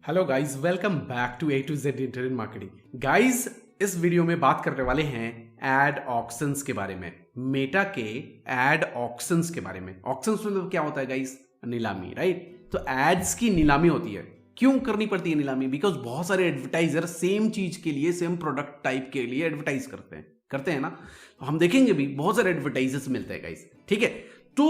Hello guys, welcome back to A to Z internet marketing. Guys, इस video में बात करने वाले हैं एड ऑक्शंस के बारे में, मेटा के एड ऑक्शंस के बारे में। ऑक्शंस मतलब क्या होता है गाइस? नीलामी, राइट? तो एड्स की नीलामी होती है। क्यों करनी पड़ती है नीलामी? बिकॉज बहुत सारे एडवर्टाइजर सेम चीज के लिए, सेम प्रोडक्ट टाइप के लिए एडवर्टाइज करते हैं ना। तो हम देखेंगे भी बहुत सारे एडवर्टाइजर्स मिलते हैं गाइस, ठीक है। तो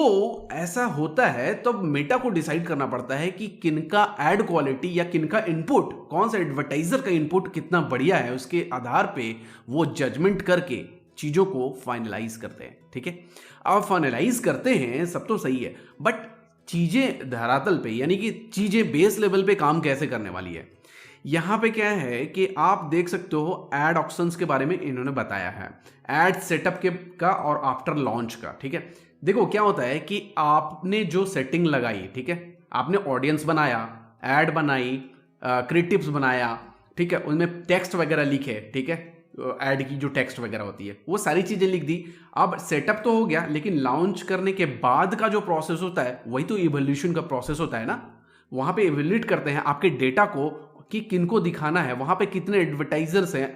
ऐसा होता है तब मेटा को डिसाइड करना पड़ता है कि किनका एड क्वालिटी या किनका इनपुट, कौन सा एडवर्टाइजर का इनपुट कितना बढ़िया है, उसके आधार पे वो जजमेंट करके चीजों को फाइनलाइज करते हैं, ठीक है। अब फाइनलाइज करते हैं सब तो सही है, बट चीजें धरातल पे यानी कि चीजें बेस लेवल पे काम कैसे करने वाली है, यहां पे क्या है कि आप देख सकते हो एड ऑक्शंस के बारे में इन्होंने बताया है, एड सेटअप के का और आफ्टर लॉन्च का, ठीक है। देखो क्या होता है कि आपने जो सेटिंग लगाई, ठीक है, आपने ऑडियंस बनाया, एड बनाई, क्रिएटिव्स बनाया, ठीक है, उनमें टेक्स्ट वगैरह लिखे, ठीक है, एड की जो टेक्स्ट वगैरह होती है वो सारी चीजें लिख दी। अब सेटअप तो हो गया, लेकिन लॉन्च करने के बाद का जो प्रोसेस होता है वही तो इवोल्यूशन का प्रोसेस होता है ना। वहां पे इवोल्यूट करते हैं आपके डेटा को कि किनको दिखाना है, वहां पे कितने एडवर्टाइजर्स हैं,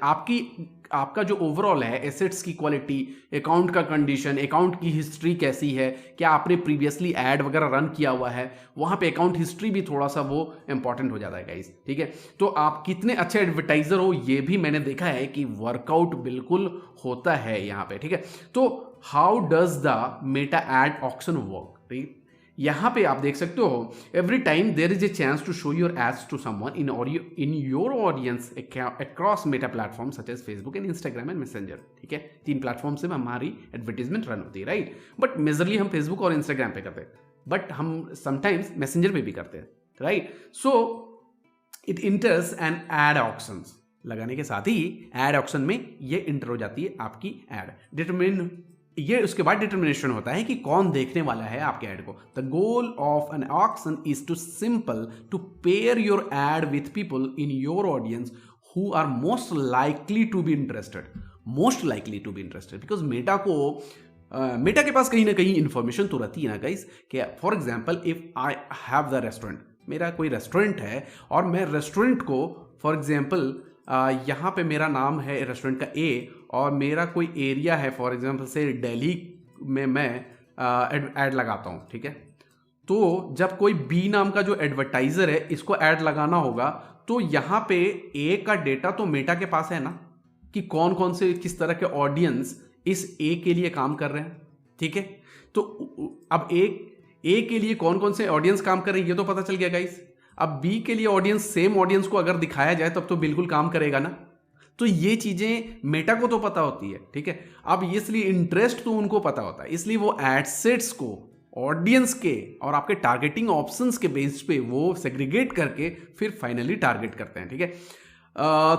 आपका जो ओवरऑल है एसेट्स की क्वालिटी, अकाउंट का कंडीशन, अकाउंट की हिस्ट्री कैसी है, क्या आपने प्रीवियसली ऐड वगैरह रन किया हुआ है, वहां पे अकाउंट हिस्ट्री भी थोड़ा सा वो इंपॉर्टेंट हो जाता है गाइस, ठीक है। तो आप कितने अच्छे एडवर्टाइजर हो ये भी मैंने देखा है कि वर्कआउट बिल्कुल होता है यहाँ पे, ठीक है। तो how does the Meta ad auction work, ठीक। यहां पे आप देख सकते हो every time there is a chance to show your ads to someone in your audience across Meta platform such as Facebook and Instagram and Messenger, ठीक है। 3 platform से हमारी एडवर्टीजमेंट रन होती है, राइट। बट मेजरली हम Facebook और Instagram पे करते हैं, बट हम समटाइम्स मैसेंजर पे भी करते हैं, right. So it enters and ad auctions लगाने के साथ ही एड ऑक्शन में ये इंटर हो जाती है आपकी एड डिटरमिन। ये उसके बाद डिटर्मिनेशन होता है कि कौन देखने वाला है आपके ऐड को। The goal of an auction is to simple to pair your ad with people in your audience who are most likely to be interested, because Meta के पास कहीं ना कहीं इंफॉर्मेशन तो रहती है ना गाइस। कि for example if I have the restaurant, मेरा कोई रेस्टोरेंट है और मैं रेस्टोरेंट को फॉर एग्जाम्पल यहाँ पे मेरा नाम है रेस्टोरेंट का ए और मेरा कोई एरिया है फॉर एग्जांपल से दिल्ली में मैं ऐड लगाता हूँ, ठीक है। तो जब कोई बी नाम का जो एडवर्टाइजर है इसको ऐड लगाना होगा तो यहाँ पे ए का डेटा तो मेटा के पास है ना, कि कौन कौन से किस तरह के ऑडियंस इस ए के लिए काम कर रहे हैं, ठीक है। तो अब ए के लिए कौन कौन से ऑडियंस काम कर रहे हैं ये तो पता चल गया गाइस। अब बी के लिए ऑडियंस, सेम ऑडियंस को अगर दिखाया जाए तब तो बिल्कुल काम करेगा ना। तो ये चीजें मेटा को तो पता होती है, ठीक है। अब इसलिए इंटरेस्ट तो उनको पता होता है, इसलिए वो एडसेट्स को ऑडियंस के और आपके टारगेटिंग ऑप्शंस के बेस पे वो सेग्रीगेट करके फिर फाइनली टारगेट करते हैं, ठीक है।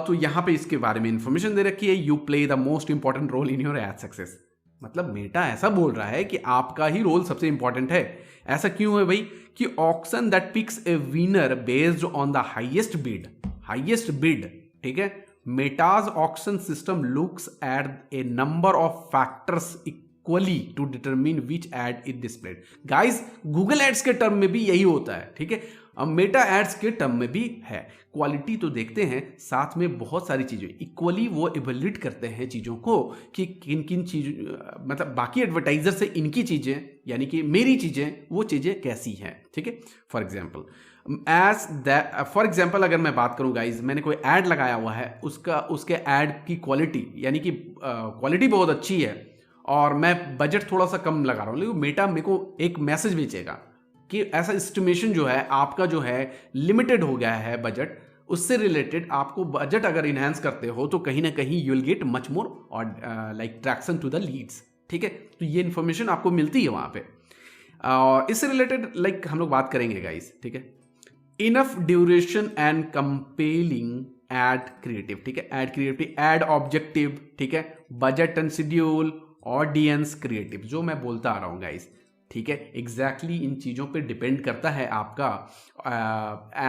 तो यहां पे इसके बारे में इंफॉर्मेशन दे रखी है, you play the most important role in your ad success. मतलब मेटा ऐसा बोल रहा है कि आपका ही रोल सबसे इंपॉर्टेंट है। ऐसा क्यों है भाई? कि auction that picks a winner based on the highest bid, ठीक है। Meta's auction system looks at a number of factors equally to determine which ad is displayed. Guys, Google ads के टर्म में भी यही होता है, ठीक है। अब मेटा एड्स के टर्म में भी है। क्वालिटी तो देखते हैं, साथ में बहुत सारी चीजें इक्वली वो इवैल्यूएट करते हैं चीजों को कि किन किन चीजों, मतलब बाकी एडवर्टाइजर से इनकी चीजें यानी कि मेरी चीजें, वो चीजें कैसी हैं, ठीक है। फॉर एग्जाम्पल अगर मैं बात करूं गाइज, मैंने कोई ऐड लगाया हुआ है, उसके ऐड की क्वालिटी यानी कि क्वालिटी बहुत अच्छी है और मैं बजट थोड़ा सा कम लगा रहा हूं, लेकिन मेटा मेरे को एक मैसेज भेजेगा कि ऐसा एस्टिमेशन जो है आपका जो है लिमिटेड हो गया है बजट, उससे रिलेटेड आपको बजट अगर इनहेंस करते हो तो कहीं ना कहीं you will get much more और like traction to the leads, ठीक है। तो ये इन्फॉर्मेशन आपको मिलती है वहां पे। इससे रिलेटेड लाइक हम लोग बात करेंगे गाइस, ठीक है। Enough duration and compelling ad creative, ठीक है। एड क्रिएटिव, एड ऑब्जेक्टिव, ठीक है, budget and schedule, audience, creative, जो मैं बोलता आ रहा हूं गाइस, ठीक है। एग्जैक्टली इन चीजों पे डिपेंड करता है आपका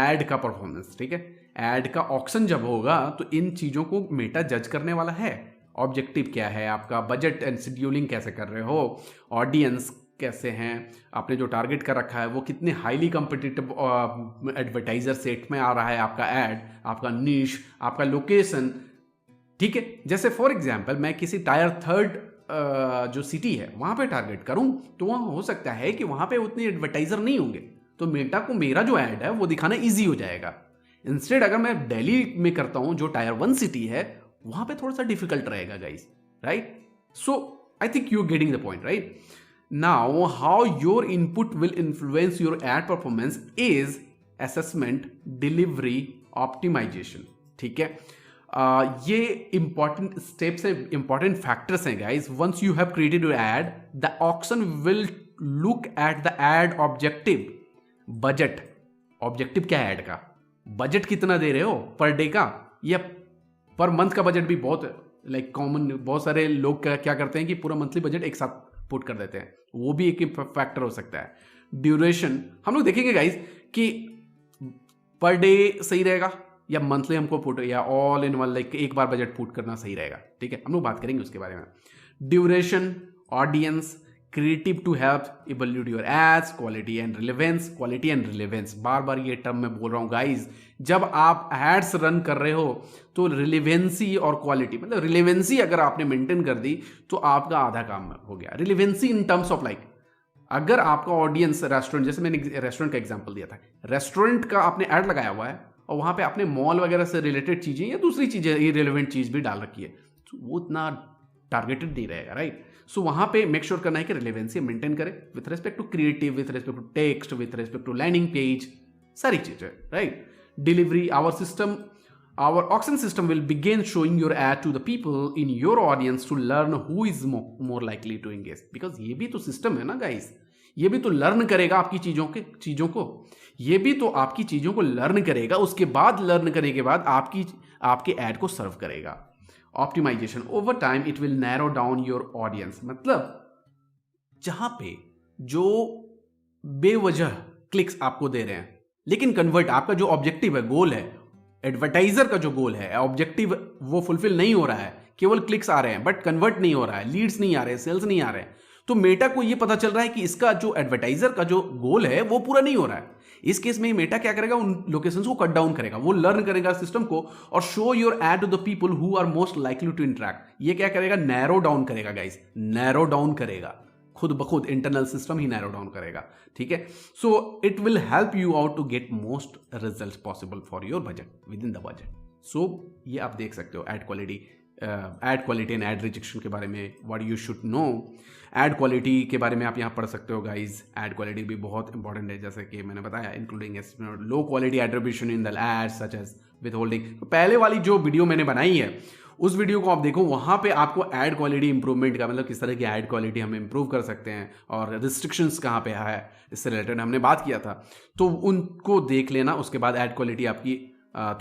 एड का परफॉर्मेंस, ठीक है। एड का ऑक्शन जब होगा तो इन चीजों को मेटा जज करने वाला है। ऑब्जेक्टिव क्या है आपका, बजट एंड शेड्यूलिंग कैसे कर रहे हो, ऑडियंस कैसे हैं, आपने जो टारगेट कर रखा है वो कितने हाईली कॉम्पिटिटिव एडवर्टाइजर सेट में आ रहा है आपका ऐड, आपका नीश, आपका लोकेशन। ठीक है, जैसे फॉर एग्जांपल मैं किसी टायर 3 जो सिटी है वहां पे टारगेट करूं, तो वहां हो सकता है कि वहां पे उतने एडवर्टाइजर नहीं होंगे, तो मेटा को मेरा जो ऐड है वो दिखाना ईजी हो जाएगा। इंस्टेड अगर मैं दिल्ली में करता हूं जो टायर 1 सिटी है, वहां पे थोड़ा सा डिफिकल्ट रहेगा guys, right? So I think you are getting the point, right? Now how your input will influence your ad performance is assessment, delivery, optimization. ठीक है, ये इंपॉर्टेंट स्टेप्स हैं, इंपॉर्टेंट फैक्टर्स हैं guys. Once you have created your ad, the auction will look at the ad objective, budget. Objective क्या है add का? Budget कितना दे रहे हो पर डे का या पर मंथ का? बजट भी बहुत लाइक कॉमन, बहुत सारे लोग क्या करते हैं कि पूरा मंथली बजट एक साथ पुट कर देते हैं, वो भी एक फैक्टर हो सकता है। ड्यूरेशन हम लोग देखेंगे गाइस कि पर डे सही रहेगा या मंथली हमको पुट या ऑल इन वन लाइक एक बार बजट पुट करना सही रहेगा। ठीक है, हम लोग बात करेंगे उसके बारे में। Duration, audience, creative to help evaluate your ads, quality and relevance. Quality and relevance, बार बार ये टर्म मैं बोल रहा हूँ गाइज। जब आप एड्स रन कर रहे हो तो रिलेवेंसी और क्वालिटी, मतलब रिलेवेंसी अगर आपने मेंटेन कर दी तो आपका आधा काम हो गया। Relevancy in terms of like अगर आपका ऑडियंस रेस्टोरेंट, जैसे मैंने रेस्टोरेंट का एग्जांपल दिया था, रेस्टोरेंट का आपने ऐड लगाया हुआ है और वहां पे आपने मॉल वगैरह से रिलेटेड चीजें या दूसरी चीजें इरेलेवेंट चीज भी डाल रखी है, तो वो इतना टारगेटेड नहीं रहेगा, राइट? सो वहां पे मेक श्योर करना है कि रिलेवेंसी मेंटेन करें with respect to creative, with respect to text, with respect to landing page, सारी चीजें, right? Delivery, our auction system will begin showing your ad to the people in your audience to learn who is more likely to engage, because ये भी तो system है ना guys, ये भी तो लर्न करेगा आपकी चीजों को, ये भी तो आपकी चीजों को लर्न करेगा, उसके बाद लर्न करने के बाद आपके ऐड को सर्व करेगा। Optimization, over time it will narrow down your audience, मतलब जहां पे जो बेवजह क्लिक्स आपको दे रहे हैं लेकिन कन्वर्ट, आपका जो ऑब्जेक्टिव है, गोल है, एडवर्टाइजर का जो गोल है, ऑब्जेक्टिव वो फुलफिल नहीं हो रहा है, केवल क्लिक्स आ रहे हैं बट कन्वर्ट नहीं हो रहा है, लीड्स नहीं आ रहे हैं, सेल्स नहीं आ रहे हैं, तो मेटा को ये पता चल रहा है कि इसका जो एडवर्टाइजर का जो गोल है वो पूरा नहीं हो रहा है। इस केस में मेटा क्या करेगा, उन लोकेशंस को कट डाउन करेगा, वो लर्न करेगा सिस्टम को और show your ad to the people who are most likely to interact. ये क्या करेगा, नैरो डाउन करेगा गाइस, नैरो डाउन करेगा, खुद ब खुद इंटरनल सिस्टम ही नैरो डाउन करेगा। ठीक है, so it will help you out to get most results possible for your budget, within the budget. So ये आप देख सकते हो ad quality and ad rejection के बारे में, what you should know. Ad quality के बारे में आप यहाँ पढ़ सकते हो गाइज। एड क्वालिटी भी बहुत इंपॉर्टेंट है, जैसे कि मैंने बताया, including low quality attribution in the ads such as withholding. तो पहले वाली जो वीडियो मैंने बनाई है उस वीडियो को आप देखो, वहां पे आपको एड क्वालिटी इंप्रूवमेंट का, मतलब किस तरह की एड क्वालिटी हम इंप्रूव कर सकते हैं और रिस्ट्रिक्शंस कहाँ पे है, इससे रिलेटेड हमने बात किया था, तो उनको देख लेना। उसके बाद एड क्वालिटी आपकी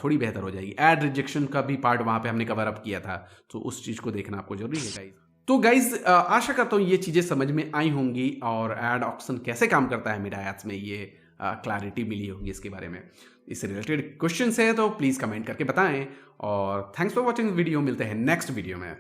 थोड़ी बेहतर हो जाएगी। एड रिजेक्शन का भी पार्ट वहां पे हमने कवर अप किया था, तो उस चीज को देखना आपको जरूरी है गाइज। तो गाइज आशा करता हूँ ये चीजें समझ में आई होंगी और एड ऑक्शन कैसे काम करता है मेरा एड्स में, ये क्लैरिटी मिली होगी इसके बारे में। इससे रिलेटेड क्वेश्चंस है तो प्लीज कमेंट करके बताएं और थैंक्स फॉर वॉचिंग वीडियो। मिलते हैं नेक्स्ट वीडियो में।